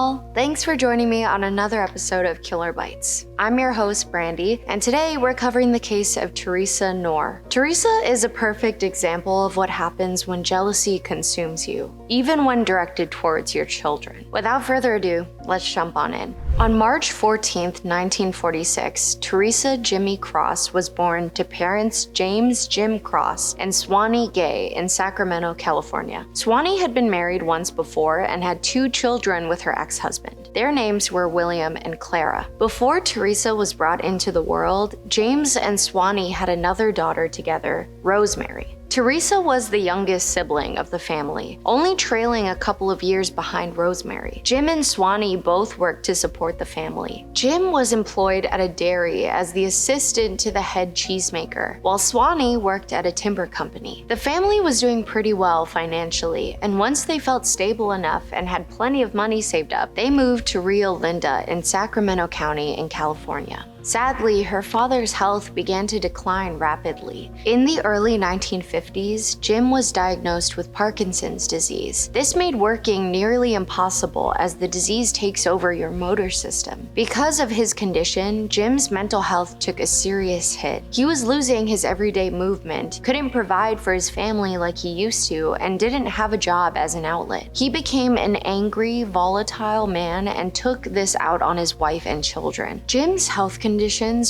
all! Thanks for joining me on another episode of Killer Bites. I'm your host, Brandi, and today we're covering the case of Theresa Knorr. Theresa is a perfect example of what happens when jealousy consumes you, even when directed towards your children. Without further ado, let's jump on in. On March 14, 1946, Theresa Jimmy Cross was born to parents James Jim Cross and Swanee Gay in Sacramento, California. Swanee had been married once before and had 2 children with her ex-husband. Their names were William and Clara. Before Theresa was brought into the world, James and Swanee had another daughter together, Rosemary. Theresa was the youngest sibling of the family, only trailing a couple of years behind Rosemary. Jim and Swanee both worked to support the family. Jim was employed at a dairy as the assistant to the head cheesemaker, while Swanee worked at a timber company. The family was doing pretty well financially, and once they felt stable enough and had plenty of money saved up, they moved to Rio Linda in Sacramento County in California. Sadly, her father's health began to decline rapidly. In the early 1950s, Jim was diagnosed with Parkinson's disease. This made working nearly impossible as the disease takes over your motor system. Because of his condition, Jim's mental health took a serious hit. He was losing his everyday movement, couldn't provide for his family like he used to, and didn't have a job as an outlet. He became an angry, volatile man and took this out on his wife and children. Jim's health conditions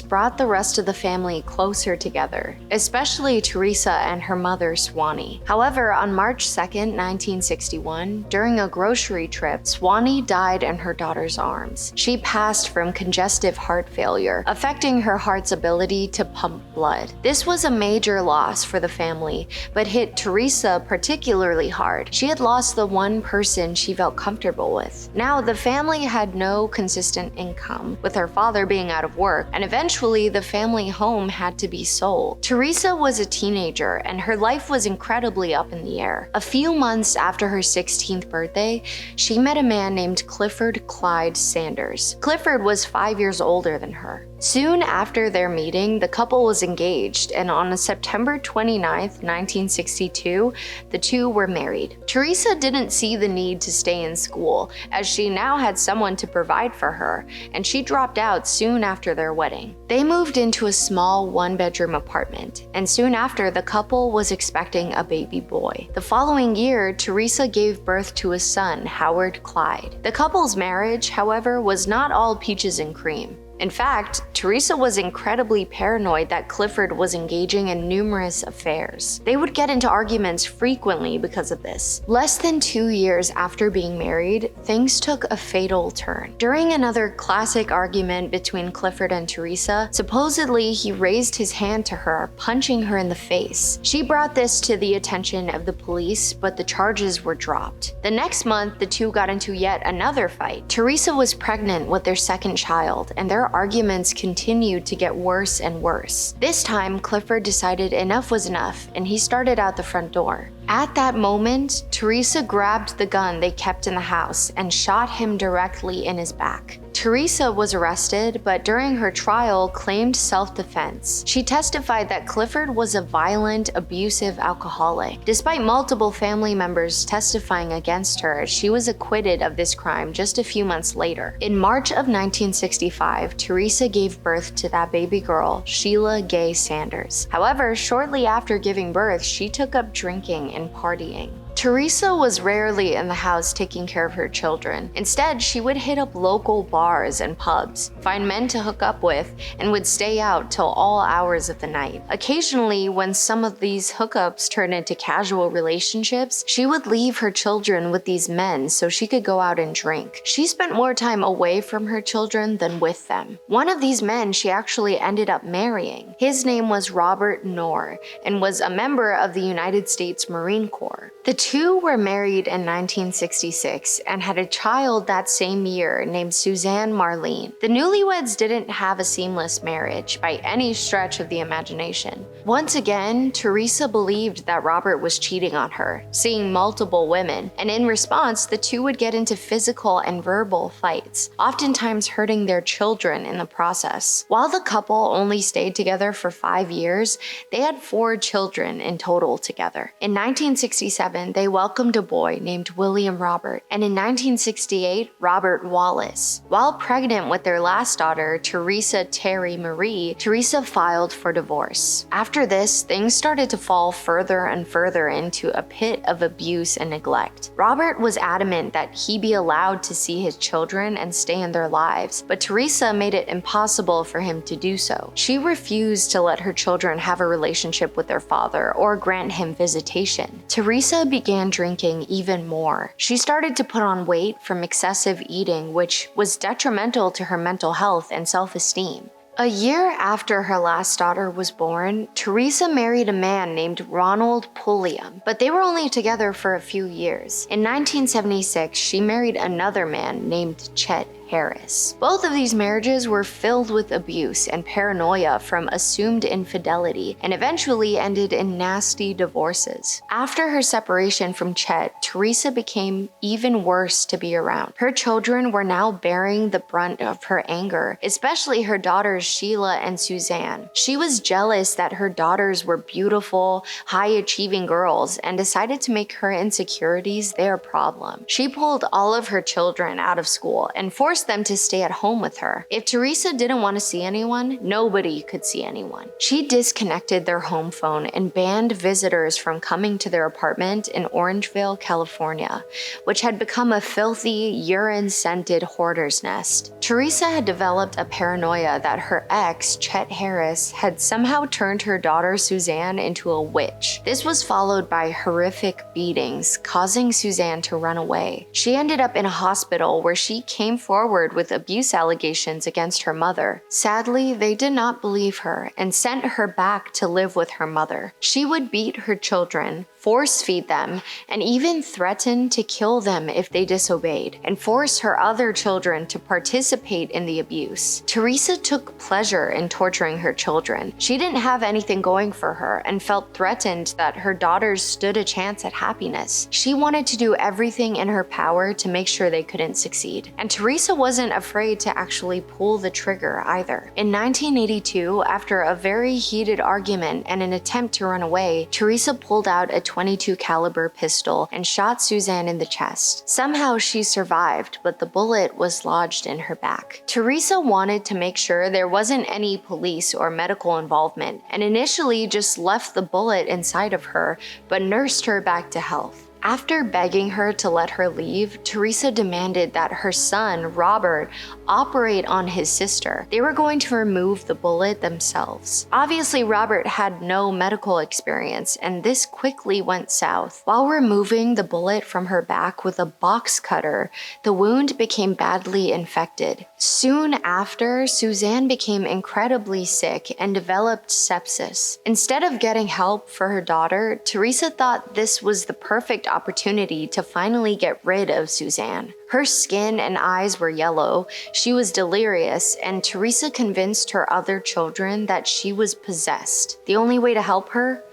brought the rest of the family closer together, especially Theresa and her mother, Swanee. However, on March 2, 1961, during a grocery trip, Swanee died in her daughter's arms. She passed from congestive heart failure, affecting her heart's ability to pump blood. This was a major loss for the family, but hit Theresa particularly hard. She had lost the one person she felt comfortable with. Now, the family had no consistent income, with her father being out of work, and eventually the family home had to be sold. Theresa was a teenager, and her life was incredibly up in the air. A few months after her 16th birthday, she met a man named Clifford Clyde Sanders. Clifford was 5 years older than her. Soon after their meeting, the couple was engaged, and on September 29, 1962, the two were married. Theresa didn't see the need to stay in school, as she now had someone to provide for her, and she dropped out soon after their wedding. They moved into a small one-bedroom apartment, and soon after, the couple was expecting a baby boy. The following year, Theresa gave birth to a son, Howard Clyde. The couple's marriage, however, was not all peaches and cream. In fact, Theresa was incredibly paranoid that Clifford was engaging in numerous affairs. They would get into arguments frequently because of this. Less than 2 years after being married, things took a fatal turn. During another classic argument between Clifford and Theresa, supposedly he raised his hand to her, punching her in the face. She brought this to the attention of the police, but the charges were dropped. The next month, the two got into yet another fight. Theresa was pregnant with their second child, and their arguments continued to get worse and worse. This time, Clifford decided enough was enough, and he started out the front door. At that moment, Theresa grabbed the gun they kept in the house and shot him directly in his back. Theresa was arrested, but during her trial claimed self-defense. She testified that Clifford was a violent, abusive alcoholic. Despite multiple family members testifying against her, she was acquitted of this crime just a few months later. In March of 1965, Theresa gave birth to that baby girl, Sheila Gay Sanders. However, shortly after giving birth, she took up drinking and partying. Theresa was rarely in the house taking care of her children. Instead, she would hit up local bars and pubs, find men to hook up with, and would stay out till all hours of the night. Occasionally, when some of these hookups turned into casual relationships, she would leave her children with these men so she could go out and drink. She spent more time away from her children than with them. One of these men she actually ended up marrying. His name was Robert Knorr and was a member of the United States Marine Corps. The two were married in 1966 and had a child that same year named Suzanne Marlene. The newlyweds didn't have a seamless marriage by any stretch of the imagination. Once again, Theresa believed that Robert was cheating on her, seeing multiple women, and in response, the two would get into physical and verbal fights, oftentimes hurting their children in the process. While the couple only stayed together for 5 years, they had 4 children in total together. In 1967, they welcomed a boy named William Robert, and in 1968, Robert Wallace. While pregnant with their last daughter, Theresa Terry Marie, Theresa filed for divorce. After this, things started to fall further and further into a pit of abuse and neglect. Robert was adamant that he be allowed to see his children and stay in their lives, but Theresa made it impossible for him to do so. She refused to let her children have a relationship with their father or grant him visitation. Theresa began drinking even more. She started to put on weight from excessive eating, which was detrimental to her mental health and self-esteem. A year after her last daughter was born, Theresa married a man named Ronald Pulliam, but they were only together for a few years. In 1976, she married another man named Chet Harris. Both of these marriages were filled with abuse and paranoia from assumed infidelity and eventually ended in nasty divorces. After her separation from Chet, Theresa became even worse to be around. Her children were now bearing the brunt of her anger, especially her daughters Sheila and Suzanne. She was jealous that her daughters were beautiful, high-achieving girls and decided to make her insecurities their problem. She pulled all of her children out of school and forced them to stay at home with her. If Theresa didn't want to see anyone, nobody could see anyone. She disconnected their home phone and banned visitors from coming to their apartment in Orangevale, California, which had become a filthy, urine-scented hoarder's nest. Theresa had developed a paranoia that her ex, Chet Harris, had somehow turned her daughter Suzanne into a witch. This was followed by horrific beatings, causing Suzanne to run away. She ended up in a hospital where she came forward with abuse allegations against her mother. Sadly, they did not believe her and sent her back to live with her mother. She would beat her children, force feed them, and even threaten to kill them if they disobeyed, and force her other children to participate in the abuse. Theresa took pleasure in torturing her children. She didn't have anything going for her and felt threatened that her daughters stood a chance at happiness. She wanted to do everything in her power to make sure they couldn't succeed. And Theresa wasn't afraid to actually pull the trigger either. In 1982, after a very heated argument and an attempt to run away, Theresa pulled out a .22 caliber pistol and shot Suzanne in the chest. Somehow she survived, but the bullet was lodged in her back. Theresa wanted to make sure there wasn't any police or medical involvement, and initially just left the bullet inside of her, but nursed her back to health. After begging her to let her leave, Theresa demanded that her son, Robert, operate on his sister. They were going to remove the bullet themselves. Obviously, Robert had no medical experience, and this quickly went south. While removing the bullet from her back with a box cutter, the wound became badly infected. Soon after, Suzanne became incredibly sick and developed sepsis. Instead of getting help for her daughter, Theresa thought this was the perfect opportunity to finally get rid of Suzanne. Her skin and eyes were yellow, she was delirious, and Theresa convinced her other children that she was possessed. The only way to help her?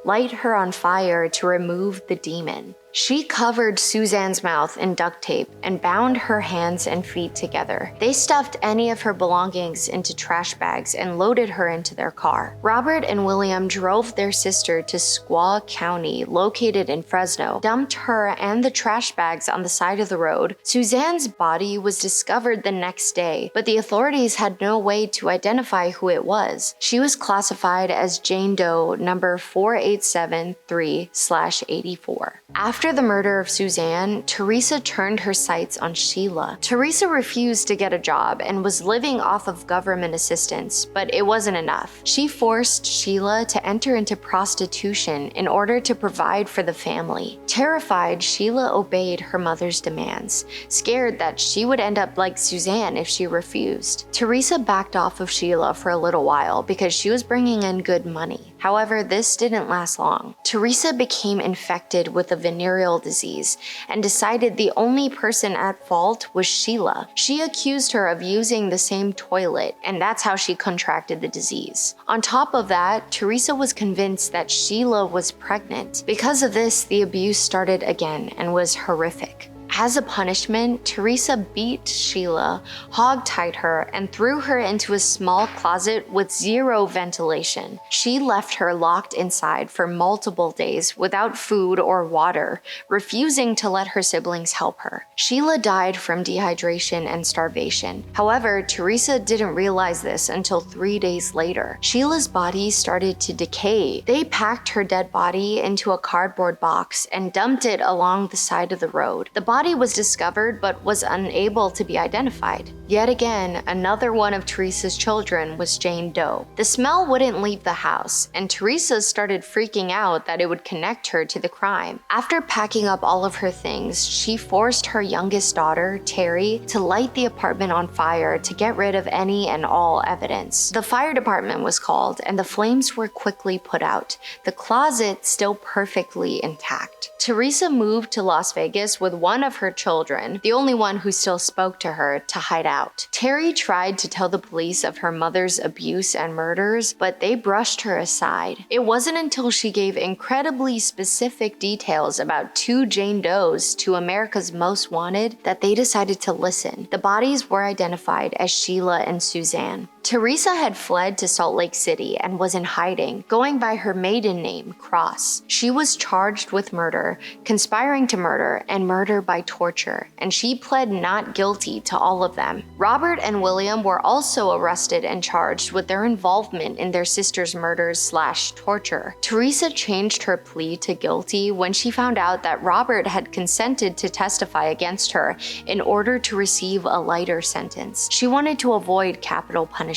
Light her on fire to remove the demon. She covered Suzanne's mouth in duct tape and bound her hands and feet together. They stuffed any of her belongings into trash bags and loaded her into their car. Robert and William drove their sister to Squaw County, located in Fresno, dumped her and the trash bags on the side of the road. Suzanne's body was discovered the next day, but the authorities had no way to identify who it was. She was classified as Jane Doe number 4873/84. After the murder of Suzanne, Theresa turned her sights on Sheila. Theresa refused to get a job and was living off of government assistance, but it wasn't enough. She forced Sheila to enter into prostitution in order to provide for the family. Terrified, Sheila obeyed her mother's demands, scared that she would end up like Suzanne if she refused. Theresa backed off of Sheila for a little while because she was bringing in good money. However, this didn't last long. Theresa became infected with a venereal disease and decided the only person at fault was Sheila. She accused her of using the same toilet, and that's how she contracted the disease. On top of that, Theresa was convinced that Sheila was pregnant. Because of this, the abuse started again and was horrific. As a punishment, Theresa beat Sheila, hogtied her, and threw her into a small closet with zero ventilation. She left her locked inside for multiple days without food or water, refusing to let her siblings help her. Sheila died from dehydration and starvation. However, Theresa didn't realize this until 3 days later. Sheila's body started to decay. They packed her dead body into a cardboard box and dumped it along the side of the road. The body was discovered but was unable to be identified. Yet again, another one of Theresa's children was Jane Doe. The smell wouldn't leave the house, and Theresa started freaking out that it would connect her to the crime. After packing up all of her things, she forced her youngest daughter, Terry, to light the apartment on fire to get rid of any and all evidence. The fire department was called, and the flames were quickly put out, the closet still perfectly intact. Theresa moved to Las Vegas with one of her children, the only one who still spoke to her, to hide out. Terry tried to tell the police of her mother's abuse and murders, but they brushed her aside. It wasn't until she gave incredibly specific details about 2 Jane Does to America's Most Wanted that they decided to listen. The bodies were identified as Sheila and Suzanne. Theresa had fled to Salt Lake City and was in hiding, going by her maiden name, Cross. She was charged with murder, conspiring to murder, and murder by torture, and she pled not guilty to all of them. Robert and William were also arrested and charged with their involvement in their sister's murders/torture. Theresa changed her plea to guilty when she found out that Robert had consented to testify against her in order to receive a lighter sentence. She wanted to avoid capital punishment.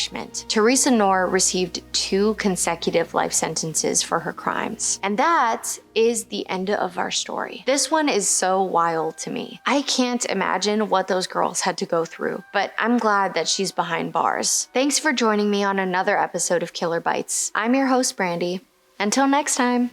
Theresa Knorr received 2 consecutive life sentences for her crimes. And that is the end of our story. This one is so wild to me. I can't imagine what those girls had to go through, but I'm glad that she's behind bars. Thanks for joining me on another episode of Killer Bites. I'm your host, Brandi. Until next time.